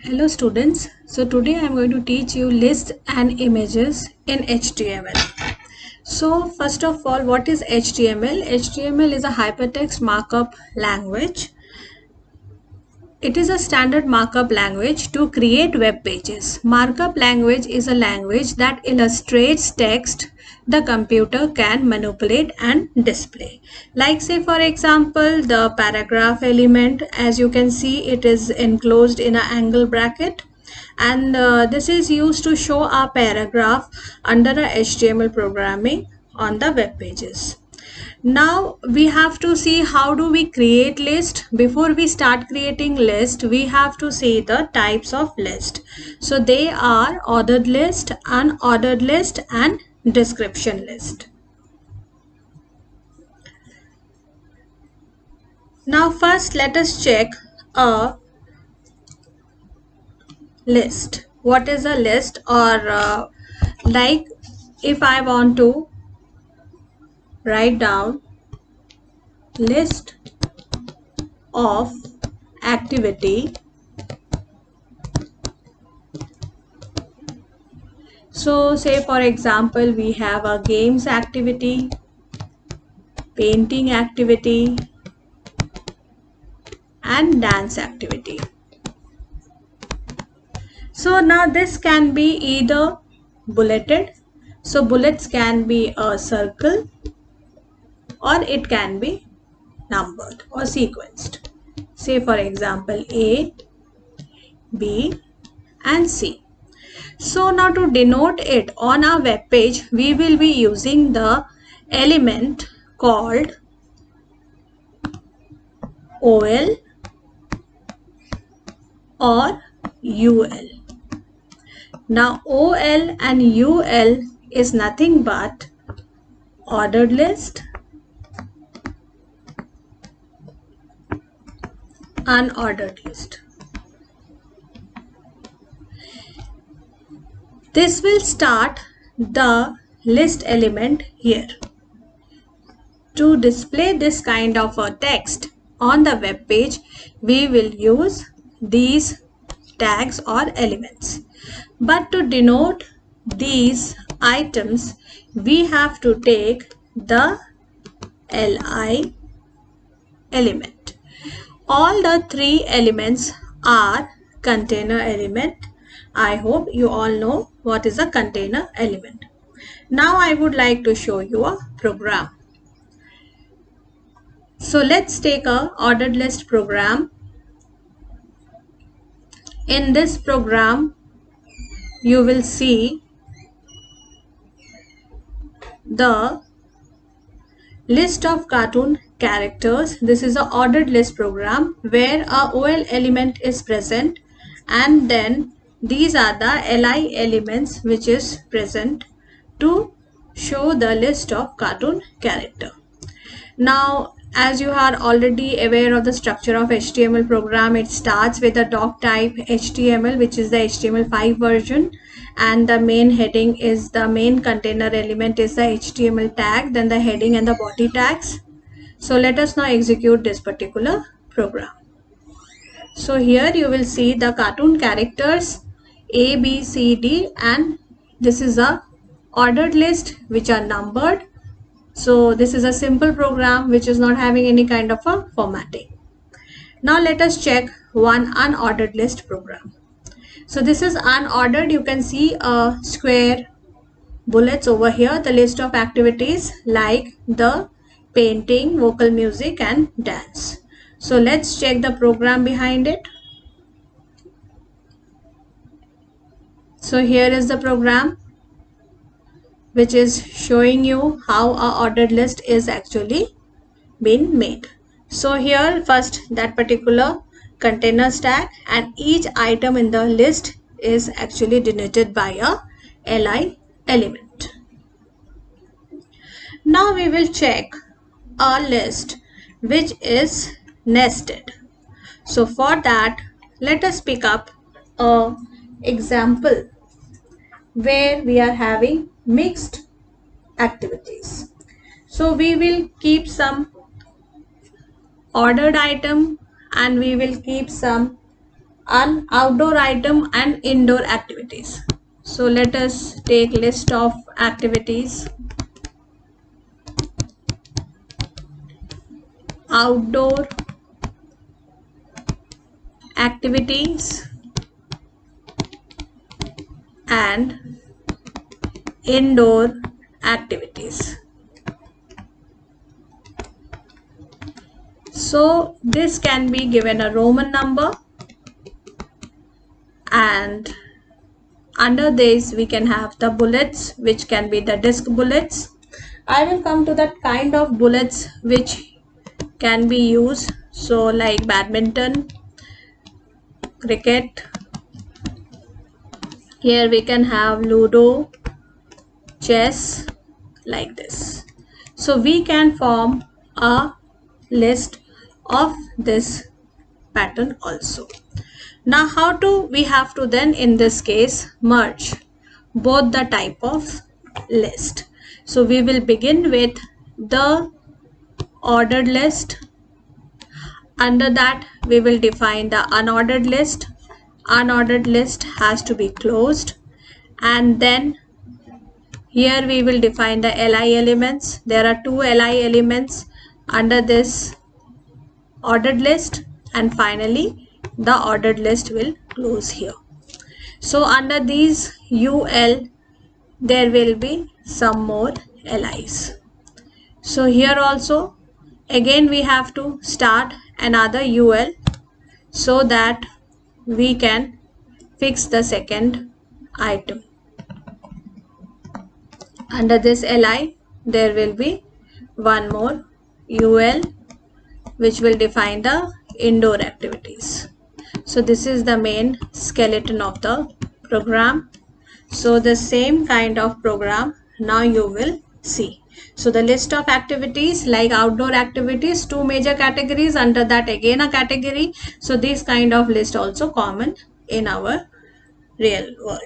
Hello students, so today I am going to teach you lists and images in HTML. So first of all, what is HTML? HTML is a hypertext markup language. It is a standard markup language to create web pages. Markup language is a language that illustrates text the computer can manipulate and display. Like say for example, the paragraph element, as you can see, it is enclosed in an angle bracket, and this is used to show a paragraph under a HTML programming on the web pages. Now we have to see how do we create list. Before we start creating list, we have to see the types of list. So they are ordered list, unordered list and description list. Now first let us check a list. What is a list? Or like if I want to write down list of activity. So say for example, we have a games activity, painting activity and dance activity. So now this can be either bulleted. So bullets can be a circle or it can be numbered or sequenced. Say for example A, B and C. So now to denote it on our web page, we will be using the element called OL or UL. Now OL and UL is nothing but ordered list, unordered list. This will start the list element here. To display this kind of a text on the web page, we will use these tags or elements. But to denote these items, we have to take the li element. All the three elements are container element. I hope you all know what is a container element. Now I would like to show you a program. So let's take a ordered list program. In this program, you will see the list of cartoon characters. This is an ordered list program where a OL element is present, and then these are the li elements which is present to show the list of cartoon character. Now as you are already aware of the structure of HTML program, it starts with a doc type HTML, which is the HTML5 version, and the main heading is the main container element is the HTML tag, then the heading and the body tags. So let us now execute this particular program. So here you will see the cartoon characters A, B, C, D, and this is a ordered list which are numbered. So this is a simple program which is not having any kind of a formatting. Now let us check one unordered list program. So this is unordered. You can see a square bullets over here, the list of activities like the painting, vocal music and dance. So let's check the program behind it. So here is the program which is showing you how a ordered list is actually been made. So here first that particular container tag, and each item in the list is actually denoted by a li element. Now we will check a list which is nested. So for that, let us pick up a example where we are having mixed activities. So we will keep some ordered item and we will keep some an outdoor item and indoor activities. So let us take list of activities. Outdoor activities and indoor activities. So this can be given a Roman number, and under this we can have the bullets, which can be the disc bullets. I will come to that kind of bullets which can be used. So like badminton, cricket, here we can have Ludo, chess, like this. So we can form a list of this pattern also. Now how do we have to then in this case merge both the type of list? So we will begin with the ordered list. Under that we will define the unordered list. Unordered list has to be closed, and then here we will define the li elements. There are two li elements under this ordered list, and finally the ordered list will close here. So under these ul there will be some more li's. So here also again we have to start another ul so that we can fix the second item. Under this li there will be one more ul which will define the indoor activities. So this is the main skeleton of the program. So the same kind of program now you will see. So the list of activities, like outdoor activities, two major categories, under that again a category. So this kind of list also common in our real world.